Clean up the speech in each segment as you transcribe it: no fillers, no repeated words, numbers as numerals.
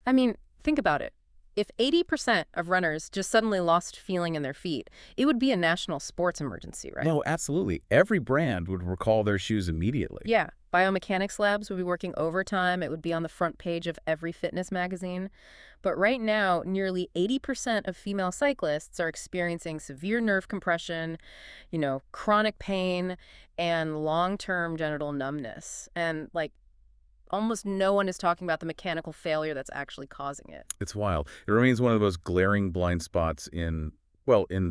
I mean, think about it. If 80% of runners just suddenly lost feeling in their feet, it would be a national sports emergency, right? No, absolutely. Every brand would recall their shoes immediately. Yeah, biomechanics labs would be working overtime. It would be on the front page of every fitness magazine. But right now, nearly 80% of female cyclists are experiencing severe nerve compression, chronic pain, and long-term genital numbness. And almost no one is talking about the mechanical failure that's actually causing it. It's wild. It remains one of the most glaring blind spots in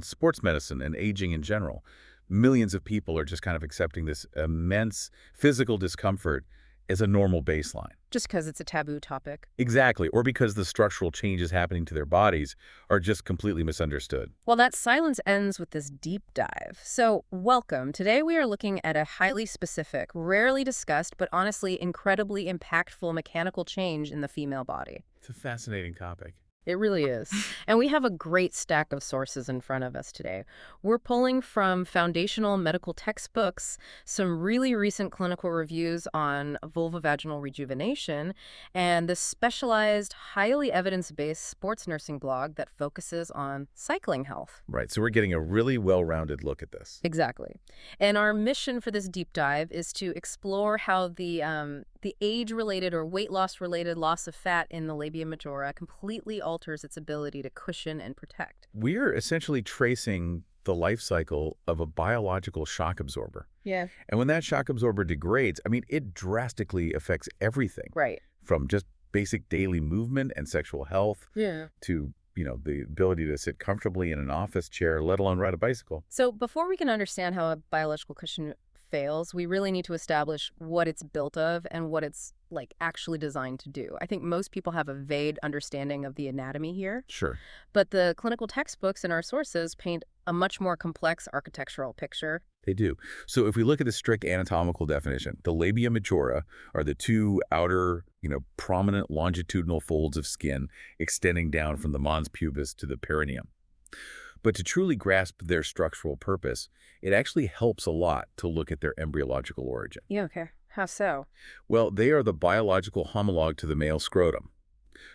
sports medicine and aging in general. Millions of people are just kind of accepting this immense physical discomfort as a normal baseline. Just because it's a taboo topic. Exactly, or because the structural changes happening to their bodies are just completely misunderstood. Well, that silence ends with this deep dive. So, welcome. Today we are looking at a highly specific, rarely discussed, but honestly incredibly impactful mechanical change in the female body. It's a fascinating topic. It really is. And we have a great stack of sources in front of us today. We're pulling from foundational medical textbooks, some really recent clinical reviews on vulvovaginal rejuvenation, and this specialized, highly evidence-based sports nursing blog that focuses on cycling health. Right, so we're getting a really well-rounded look at this. Exactly. And our mission for this deep dive is to explore how the age-related or weight loss-related loss of fat in the labia majora completely alters its ability to cushion and protect. We're essentially tracing the life cycle of a biological shock absorber. Yeah. And when that shock absorber degrades, it drastically affects everything. Right. From just basic daily movement and sexual health to, the ability to sit comfortably in an office chair, let alone ride a bicycle. So before we can understand how a biological cushion fails, we really need to establish what it's built of and what it's actually designed to do. I think most people have a vague understanding of the anatomy here. Sure. But the clinical textbooks and our sources paint a much more complex architectural picture. They do. So if we look at the strict anatomical definition, the labia majora are the two outer, prominent longitudinal folds of skin extending down from the mons pubis to the perineum. But to truly grasp their structural purpose, it actually helps a lot to look at their embryological origin. Yeah, okay. How so? Well, they are the biological homologue to the male scrotum.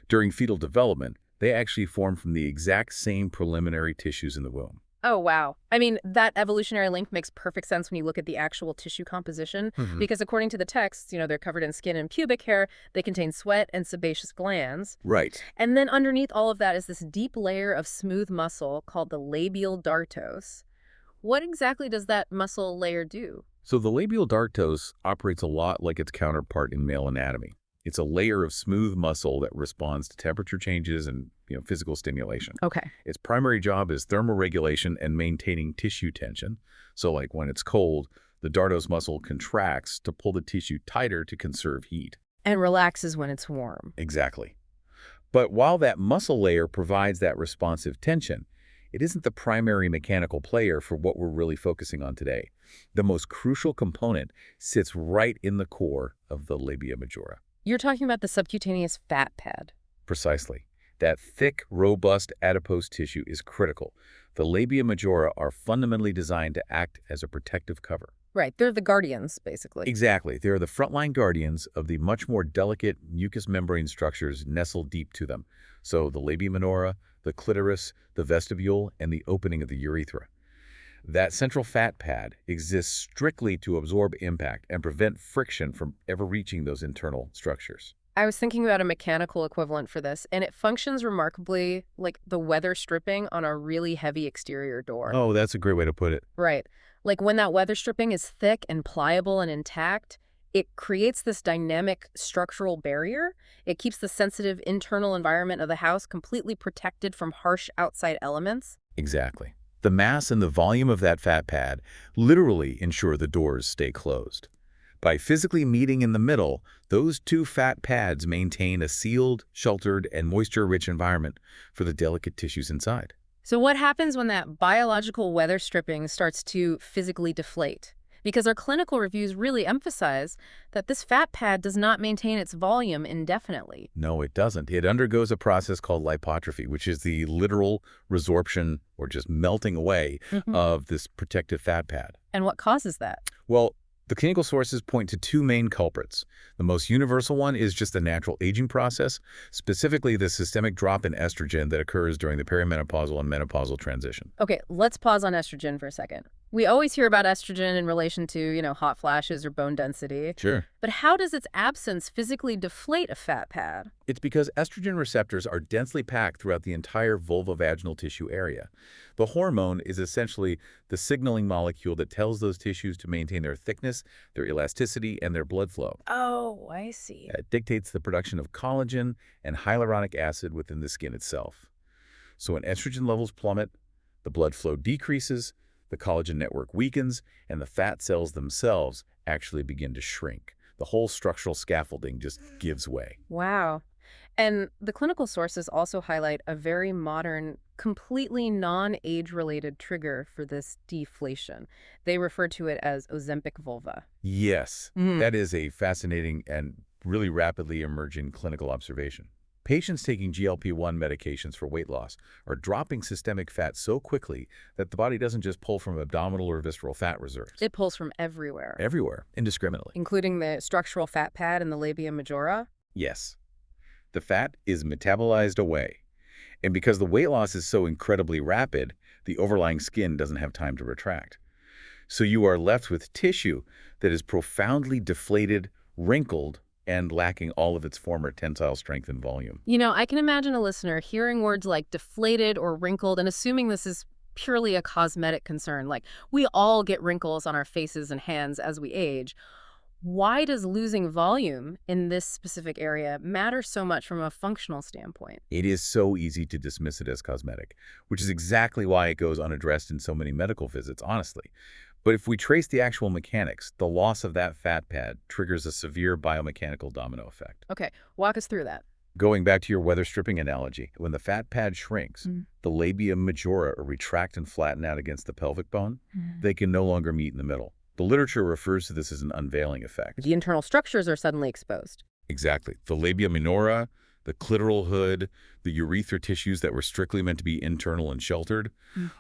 During fetal development, they actually form from the exact same preliminary tissues in the womb. Oh, wow. That evolutionary link makes perfect sense when you look at the actual tissue composition, because according to the texts, they're covered in skin and pubic hair, they contain sweat and sebaceous glands. Right. And then underneath all of that is this deep layer of smooth muscle called the labial dartos. What exactly does that muscle layer do? So the labial dartos operates a lot like its counterpart in male anatomy. It's a layer of smooth muscle that responds to temperature changes and physical stimulation. Okay. Its primary job is thermoregulation and maintaining tissue tension. So when it's cold, the dartos muscle contracts to pull the tissue tighter to conserve heat. And relaxes when it's warm. Exactly. But while that muscle layer provides that responsive tension, it isn't the primary mechanical player for what we're really focusing on today. The most crucial component sits right in the core of the labia majora. You're talking about the subcutaneous fat pad. Precisely. That thick, robust adipose tissue is critical. The labia majora are fundamentally designed to act as a protective cover. Right. They're the guardians, basically. Exactly. They are the frontline guardians of the much more delicate mucous membrane structures nestled deep to them. So the labia minora, the clitoris, the vestibule, and the opening of the urethra. That central fat pad exists strictly to absorb impact and prevent friction from ever reaching those internal structures. I was thinking about a mechanical equivalent for this, and it functions remarkably like the weather stripping on a really heavy exterior door. Oh, that's a great way to put it. Right. When that weather stripping is thick and pliable and intact, it creates this dynamic structural barrier. It keeps the sensitive internal environment of the house completely protected from harsh outside elements. Exactly. The mass and the volume of that fat pad literally ensure the doors stay closed. By physically meeting in the middle, those two fat pads maintain a sealed, sheltered, and moisture-rich environment for the delicate tissues inside. So what happens when that biological weather stripping starts to physically deflate? Because our clinical reviews really emphasize that this fat pad does not maintain its volume indefinitely. No, it doesn't. It undergoes a process called lipotrophy, which is the literal resorption, or just melting away, of this protective fat pad. And what causes that? Well, The clinical sources point to two main culprits. The most universal one is just the natural aging process, specifically the systemic drop in estrogen that occurs during the perimenopausal and menopausal transition. Okay, let's pause on estrogen for a second. We always hear about estrogen in relation to, hot flashes or bone density. Sure. But how does its absence physically deflate a fat pad? It's because estrogen receptors are densely packed throughout the entire vulvovaginal tissue area. The hormone is essentially the signaling molecule that tells those tissues to maintain their thickness, their elasticity, and their blood flow. Oh, I see. It dictates the production of collagen and hyaluronic acid within the skin itself. So when estrogen levels plummet, the blood flow decreases, the collagen network weakens, and the fat cells themselves actually begin to shrink. The whole structural scaffolding just gives way. Wow. And the clinical sources also highlight a very modern, completely non-age-related trigger for this deflation. They refer to it as Ozempic vulva. Yes, that is a fascinating and really rapidly emerging clinical observation. Patients taking GLP-1 medications for weight loss are dropping systemic fat so quickly that the body doesn't just pull from abdominal or visceral fat reserves. It pulls from everywhere. Everywhere, indiscriminately. Including the structural fat pad and the labia majora? Yes. The fat is metabolized away. And because the weight loss is so incredibly rapid, the overlying skin doesn't have time to retract. So you are left with tissue that is profoundly deflated, wrinkled, and lacking all of its former tensile strength and volume. I can imagine a listener hearing words like deflated or wrinkled and assuming this is purely a cosmetic concern. Like, we all get wrinkles on our faces and hands as we age. Why does losing volume in this specific area matter so much from a functional standpoint? It is so easy to dismiss it as cosmetic, which is exactly why it goes unaddressed in so many medical visits, honestly. But if we trace the actual mechanics, the loss of that fat pad triggers a severe biomechanical domino effect. Okay, walk us through that. Going back to your weather stripping analogy, when the fat pad shrinks, the labia majora retract and flatten out against the pelvic bone. They can no longer meet in the middle. The literature refers to this as an unveiling effect. The internal structures are suddenly exposed. Exactly. The labia minora, the clitoral hood, the urethra tissues that were strictly meant to be internal and sheltered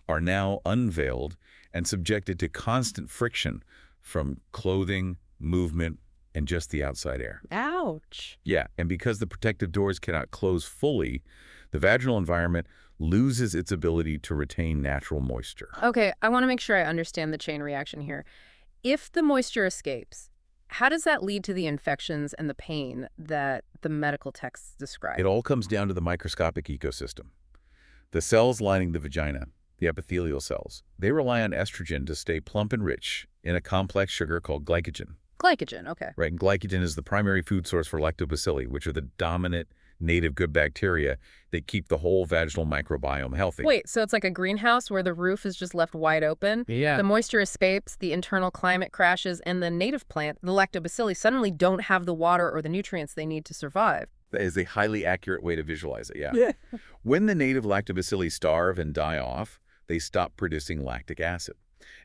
are now unveiled and subjected to constant friction from clothing, movement, and just the outside air. Ouch. Yeah, and because the protective doors cannot close fully, the vaginal environment loses its ability to retain natural moisture. Okay, I want to make sure I understand the chain reaction here. If the moisture escapes, how does that lead to the infections and the pain that the medical texts describe? It all comes down to the microscopic ecosystem. The cells lining the vagina, the epithelial cells, they rely on estrogen to stay plump and rich in a complex sugar called glycogen. Glycogen, okay. Right, and glycogen is the primary food source for lactobacilli, which are the dominant native good bacteria that keep the whole vaginal microbiome healthy. Wait, so it's like a greenhouse where the roof is just left wide open? Yeah. The moisture escapes, the internal climate crashes, and the native plant, the lactobacilli, suddenly don't have the water or the nutrients they need to survive. That is a highly accurate way to visualize it, yeah. When the native lactobacilli starve and die off, they stop producing lactic acid.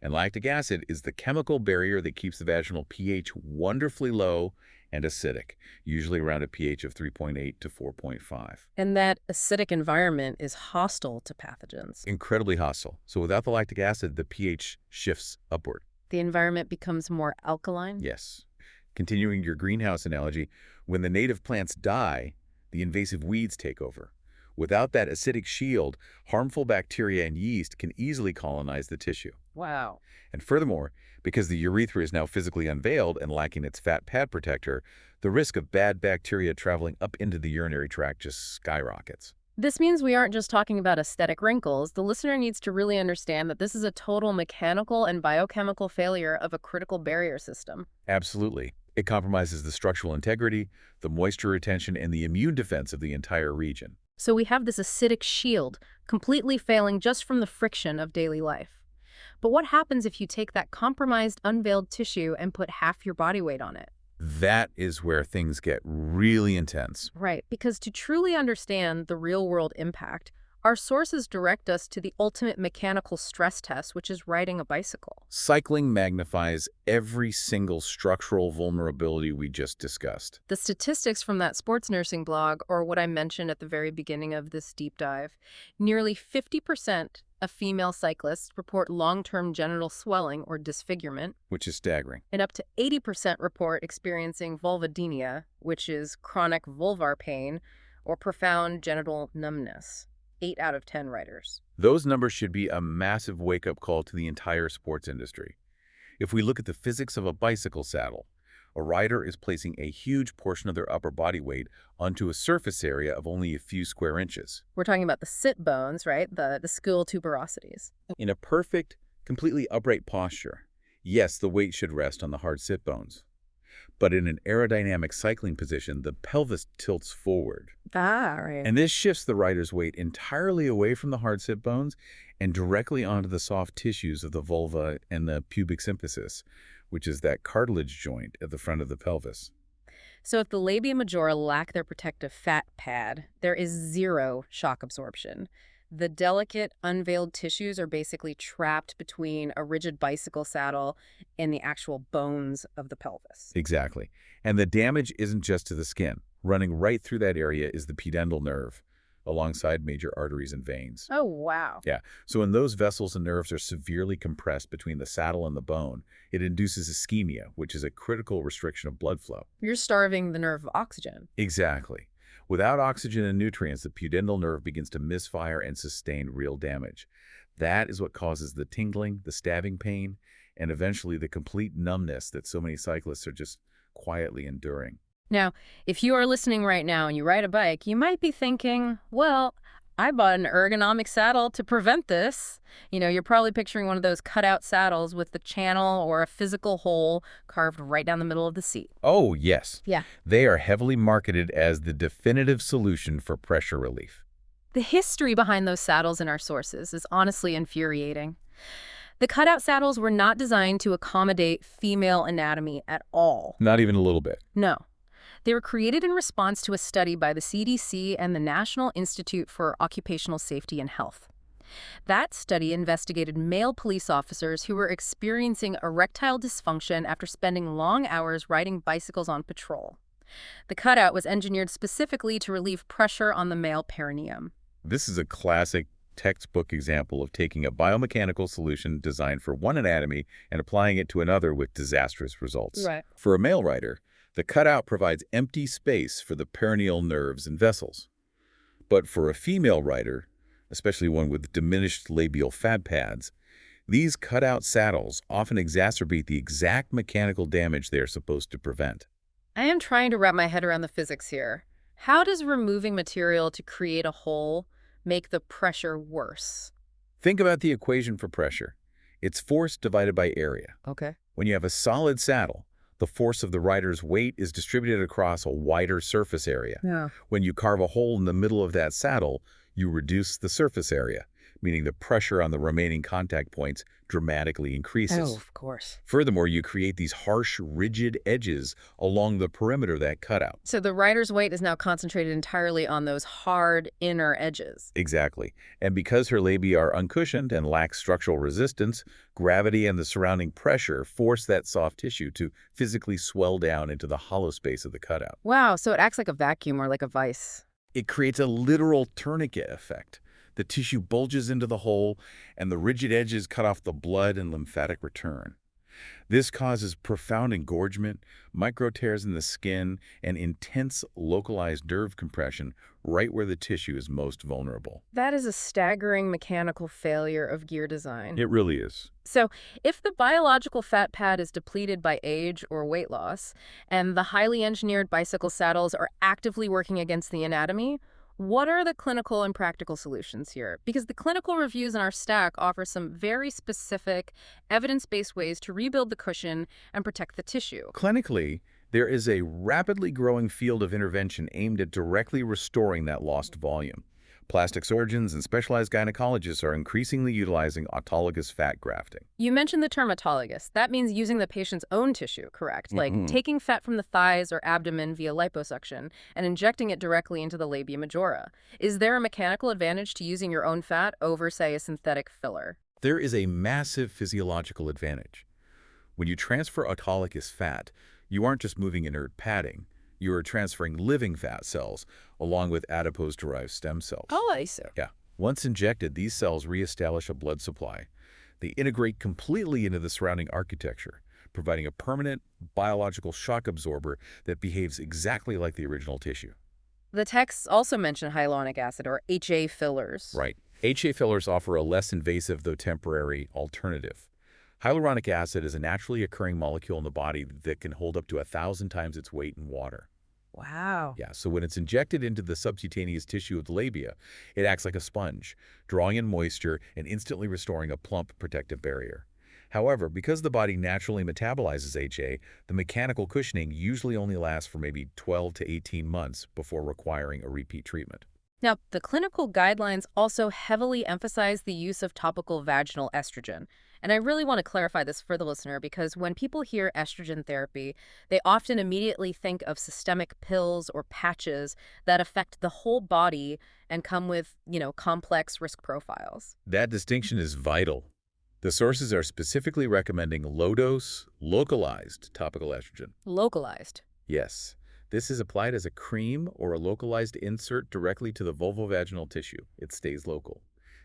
And lactic acid is the chemical barrier that keeps the vaginal pH wonderfully low and acidic, usually around a pH of 3.8 to 4.5. And that acidic environment is hostile to pathogens. Incredibly hostile. So without the lactic acid, the pH shifts upward. The environment becomes more alkaline? Yes. Continuing your greenhouse analogy, when the native plants die, the invasive weeds take over. Without that acidic shield, harmful bacteria and yeast can easily colonize the tissue. Wow. And furthermore, because the urethra is now physically unveiled and lacking its fat pad protector, the risk of bad bacteria traveling up into the urinary tract just skyrockets. This means we aren't just talking about aesthetic wrinkles. The listener needs to really understand that this is a total mechanical and biochemical failure of a critical barrier system. Absolutely. It compromises the structural integrity, the moisture retention, and the immune defense of the entire region. So we have this acidic shield completely failing just from the friction of daily life. But what happens if you take that compromised, unveiled tissue and put half your body weight on it? That is where things get really intense. Right, because to truly understand the real-world impact, Our sources direct us to the ultimate mechanical stress test, which is riding a bicycle. Cycling magnifies every single structural vulnerability we just discussed. The statistics from that sports nursing blog, or what I mentioned at the very beginning of this deep dive, nearly 50% of female cyclists report long-term genital swelling or disfigurement, Which is staggering. and up to 80% report experiencing vulvodynia, which is chronic vulvar pain or profound genital numbness. 8 out of 10 riders. Those numbers should be a massive wake-up call to the entire sports industry. If we look at the physics of a bicycle saddle, a rider is placing a huge portion of their upper body weight onto a surface area of only a few square inches. We're talking about the sit bones, right? The school tuberosities. In a perfect, completely upright posture, yes, the weight should rest on the hard sit bones. But in an aerodynamic cycling position, the pelvis tilts forward. Right. And this shifts the rider's weight entirely away from the hard sit bones and directly onto the soft tissues of the vulva and the pubic symphysis, which is that cartilage joint at the front of the pelvis. So if the labia majora lack their protective fat pad, there is zero shock absorption. The delicate, unveiled tissues are basically trapped between a rigid bicycle saddle and the actual bones of the pelvis. Exactly. And the damage isn't just to the skin. Running right through that area is the pudendal nerve, alongside major arteries and veins. Oh, wow. Yeah, so when those vessels and nerves are severely compressed between the saddle and the bone, it induces ischemia, which is a critical restriction of blood flow. You're starving the nerve of oxygen. Exactly. Without oxygen and nutrients, the pudendal nerve begins to misfire and sustain real damage. That is what causes the tingling, the stabbing pain, and eventually the complete numbness that so many cyclists are just quietly enduring. Now, if you are listening right now and you ride a bike, you might be thinking, well, I bought an ergonomic saddle to prevent this. You're probably picturing one of those cutout saddles with the channel or a physical hole carved right down the middle of the seat. Oh, yes. Yeah. They are heavily marketed as the definitive solution for pressure relief. The history behind those saddles in our sources is honestly infuriating. The cutout saddles were not designed to accommodate female anatomy at all. Not even a little bit. No. They were created in response to a study by the CDC and the National Institute for Occupational Safety and Health. That study investigated male police officers who were experiencing erectile dysfunction after spending long hours riding bicycles on patrol. The cutout was engineered specifically to relieve pressure on the male perineum. This is a classic textbook example of taking a biomechanical solution designed for one anatomy and applying it to another with disastrous results. Right. For a male rider, the cutout provides empty space for the perineal nerves and vessels. But for a female rider, especially one with diminished labial fat pads, these cutout saddles often exacerbate the exact mechanical damage they are supposed to prevent. I am trying to wrap my head around the physics here. How does removing material to create a hole make the pressure worse? Think about the equation for pressure. It's force divided by area. Okay. When you have a solid saddle, the force of the rider's weight is distributed across a wider surface area. Yeah. When you carve a hole in the middle of that saddle, you reduce the surface area, meaning the pressure on the remaining contact points dramatically increases. Oh, of course. Furthermore, you create these harsh, rigid edges along the perimeter of that cutout. So the rider's weight is now concentrated entirely on those hard inner edges. Exactly. And because her labia are uncushioned and lack structural resistance, gravity and the surrounding pressure force that soft tissue to physically swell down into the hollow space of the cutout. Wow, so it acts like a vacuum or like a vice. It creates a literal tourniquet effect. The tissue bulges into the hole, and the rigid edges cut off the blood and lymphatic return. This causes profound engorgement, micro tears in the skin, and intense localized nerve compression right where the tissue is most vulnerable. That is a staggering mechanical failure of gear design. It really is. So if the biological fat pad is depleted by age or weight loss, and the highly engineered bicycle saddles are actively working against the anatomy, what are the clinical and practical solutions here? Because the clinical reviews in our stack offer some very specific, evidence-based ways to rebuild the cushion and protect the tissue. Clinically, there is a rapidly growing field of intervention aimed at directly restoring that lost volume. Plastic surgeons and specialized gynecologists are increasingly utilizing autologous fat grafting. You mentioned the term autologous. That means using the patient's own tissue, correct? Like Mhm. taking fat from the thighs or abdomen via liposuction and injecting it directly into the labia majora. Is there a mechanical advantage to using your own fat over, say, a synthetic filler? There is a massive physiological advantage. When you transfer autologous fat, you aren't just moving inert padding. You are transferring living fat cells along with adipose-derived stem cells. Oh, I see. Yeah. Once injected, these cells reestablish a blood supply. They integrate completely into the surrounding architecture, providing a permanent biological shock absorber that behaves exactly like the original tissue. The texts also mention hyaluronic acid or HA fillers. Right. HA fillers offer a less invasive, though temporary, alternative. Hyaluronic acid is a naturally occurring molecule in the body that can hold up to 1,000 times its weight in water. Wow. Yeah, so when it's injected into the subcutaneous tissue of the labia, it acts like a sponge, drawing in moisture and instantly restoring a plump protective barrier. However, because the body naturally metabolizes HA, the mechanical cushioning usually only lasts for maybe 12 to 18 months before requiring a repeat treatment. Now, the clinical guidelines also heavily emphasize the use of topical vaginal estrogen. And I really want to clarify this for the listener because when people hear estrogen therapy, they often immediately think of systemic pills or patches that affect the whole body and come with, complex risk profiles. That distinction is vital. The sources are specifically recommending low-dose, localized topical estrogen. Localized. Yes, this is applied as a cream or a localized insert directly to the vulvovaginal tissue. It stays local.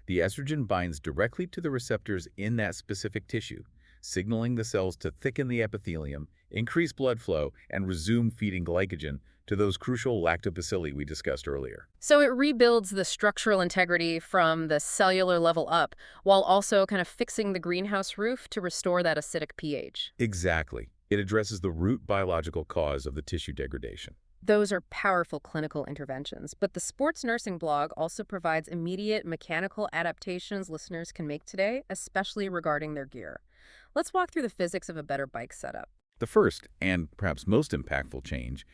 The estrogen binds directly to the receptors in that specific tissue, signaling the cells to thicken the epithelium, increase blood flow, and resume feeding glycogen to those crucial lactobacilli we discussed earlier. So it rebuilds the structural integrity from the cellular level up while also kind of fixing the greenhouse roof to restore that acidic pH. Exactly. It addresses the root biological cause of the tissue degradation. Those are powerful clinical interventions, but the sports nursing blog also provides immediate mechanical adaptations listeners can make today, especially regarding their gear. Let's walk through the physics of a better bike setup. The first, and perhaps most impactful change,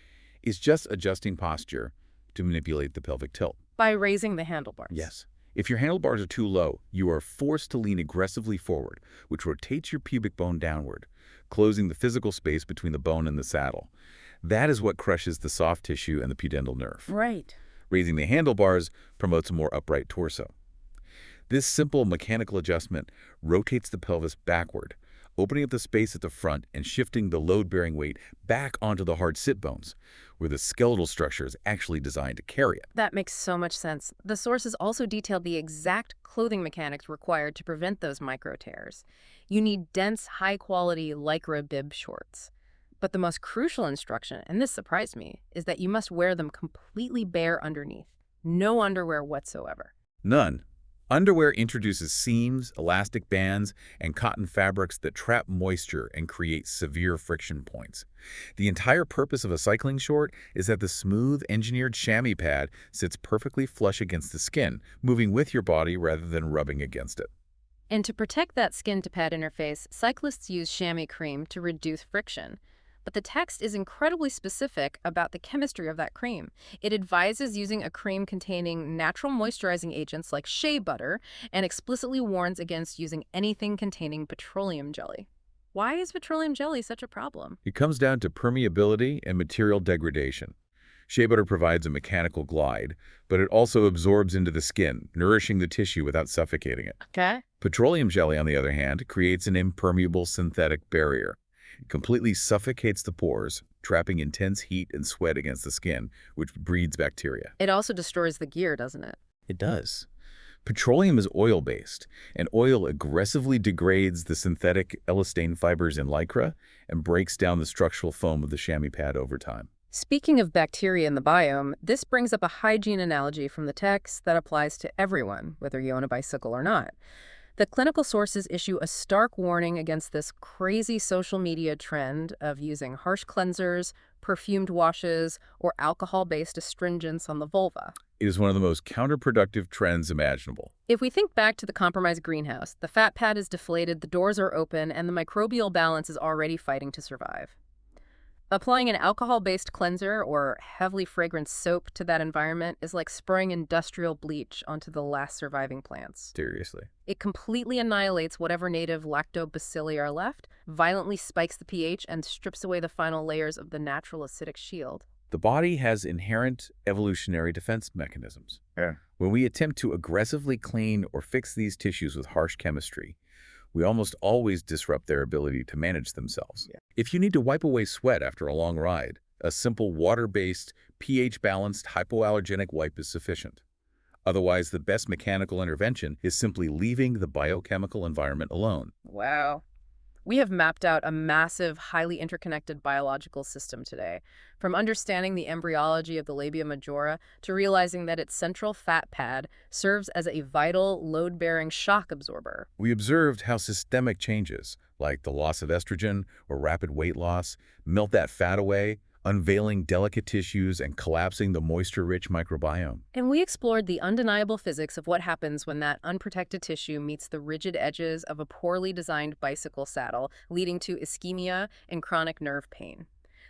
is just adjusting posture to manipulate the pelvic tilt. By raising the handlebars. Yes. If your handlebars are too low, you are forced to lean aggressively forward, which rotates your pubic bone downward, closing the physical space between the bone and the saddle. That is what crushes the soft tissue and the pudendal nerve. Right. Raising the handlebars promotes a more upright torso. This simple mechanical adjustment rotates the pelvis backward, opening up the space at the front and shifting the load-bearing weight back onto the hard sit bones, where the skeletal structure is actually designed to carry it. That makes so much sense. The sources also detailed the exact clothing mechanics required to prevent those micro tears. You need dense, high-quality Lycra bib shorts. But the most crucial instruction, and this surprised me, is that you must wear them completely bare underneath. No underwear whatsoever. None. Underwear introduces seams, elastic bands, and cotton fabrics that trap moisture and create severe friction points. The entire purpose of a cycling short is that the smooth, engineered chamois pad sits perfectly flush against the skin, moving with your body rather than rubbing against it. And to protect that skin-to-pad interface, cyclists use chamois cream to reduce friction. But the text is incredibly specific about the chemistry of that cream. It advises using a cream containing natural moisturizing agents like shea butter and explicitly warns against using anything containing petroleum jelly. Why is petroleum jelly such a problem? It comes down to permeability and material degradation. Shea butter provides a mechanical glide, but it also absorbs into the skin, nourishing the tissue without suffocating it. Okay. Petroleum jelly, on the other hand, creates an impermeable synthetic barrier. It completely suffocates the pores, trapping intense heat and sweat against the skin, which breeds bacteria. It also destroys the gear, doesn't it? It does. Petroleum is oil-based, and oil aggressively degrades the synthetic elastane fibers in Lycra and breaks down the structural foam of the chamois pad over time. Speaking of bacteria in the biome, this brings up a hygiene analogy from the text that applies to everyone, whether you own a bicycle or not. The clinical sources issue a stark warning against this crazy social media trend of using harsh cleansers, perfumed washes, or alcohol-based astringents on the vulva. It is one of the most counterproductive trends imaginable. If we think back to the compromised greenhouse, the fat pad is deflated, the doors are open, and the microbial balance is already fighting to survive. Applying an alcohol-based cleanser or heavily fragrant soap to that environment is like spraying industrial bleach onto the last surviving plants. Seriously. It completely annihilates whatever native lactobacilli are left, violently spikes the pH, and strips away the final layers of the natural acidic shield. The body has inherent evolutionary defense mechanisms. Yeah. When we attempt to aggressively clean or fix these tissues with harsh chemistry, we almost always disrupt their ability to manage themselves. Yeah. If you need to wipe away sweat after a long ride, a simple water-based, pH-balanced hypoallergenic wipe is sufficient. Otherwise, the best mechanical intervention is simply leaving the biochemical environment alone. Wow. We have mapped out a massive, highly interconnected biological system today, from understanding the embryology of the labia majora to realizing that its central fat pad serves as a vital, load-bearing shock absorber. We observed how systemic changes, like the loss of estrogen or rapid weight loss, melt that fat away, unveiling delicate tissues and collapsing the moisture-rich microbiome. And we explored the undeniable physics of what happens when that unprotected tissue meets the rigid edges of a poorly designed bicycle saddle, leading to ischemia and chronic nerve pain.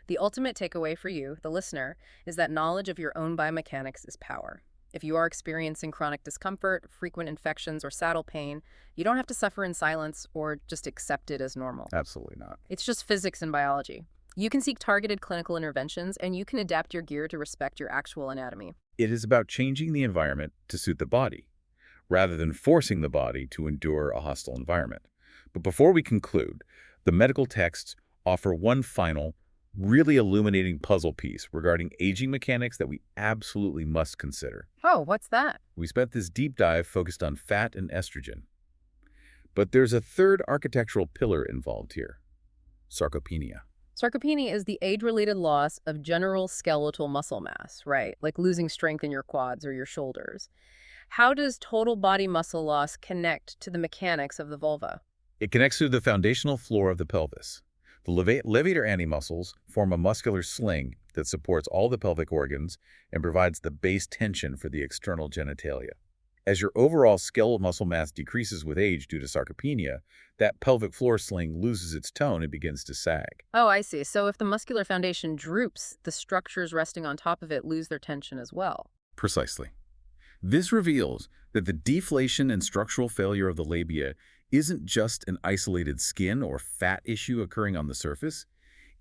The ultimate takeaway for you, the listener, is that knowledge of your own biomechanics is power. If you are experiencing chronic discomfort, frequent infections, or saddle pain, you don't have to suffer in silence or just accept it as normal. Absolutely not. It's just physics and biology. You can seek targeted clinical interventions, and you can adapt your gear to respect your actual anatomy. It is about changing the environment to suit the body, rather than forcing the body to endure a hostile environment. But before we conclude, the medical texts offer one final, really illuminating puzzle piece regarding aging mechanics that we absolutely must consider. Oh, what's that? We spent this deep dive focused on fat and estrogen. But there's a third architectural pillar involved here: sarcopenia. Sarcopenia is the age-related loss of general skeletal muscle mass, right? Like losing strength in your quads or your shoulders. How does total body muscle loss connect to the mechanics of the vulva? It connects to the foundational floor of the pelvis. The levator antemuscles form a muscular sling that supports all the pelvic organs and provides the base tension for the external genitalia. As your overall skeletal muscle mass decreases with age due to sarcopenia, that pelvic floor sling loses its tone and begins to sag. Oh, I see. So if the muscular foundation droops, the structures resting on top of it lose their tension as well. Precisely. This reveals that the deflation and structural failure of the labia isn't just an isolated skin or fat issue occurring on the surface.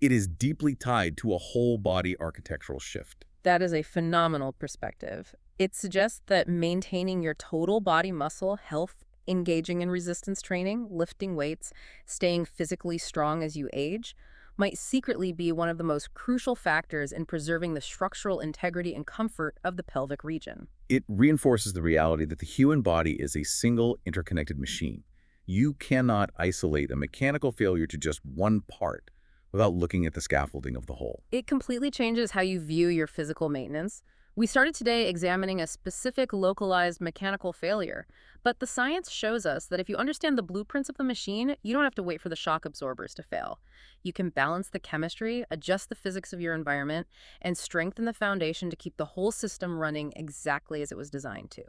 It is deeply tied to a whole body architectural shift. That is a phenomenal perspective. It suggests that maintaining your total body muscle health, engaging in resistance training, lifting weights, staying physically strong as you age, might secretly be one of the most crucial factors in preserving the structural integrity and comfort of the pelvic region. It reinforces the reality that the human body is a single interconnected machine. You cannot isolate a mechanical failure to just one part without looking at the scaffolding of the whole. It completely changes how you view your physical maintenance. We started today examining a specific localized mechanical failure, but the science shows us that if you understand the blueprints of the machine, you don't have to wait for the shock absorbers to fail. You can balance the chemistry, adjust the physics of your environment, and strengthen the foundation to keep the whole system running exactly as it was designed to.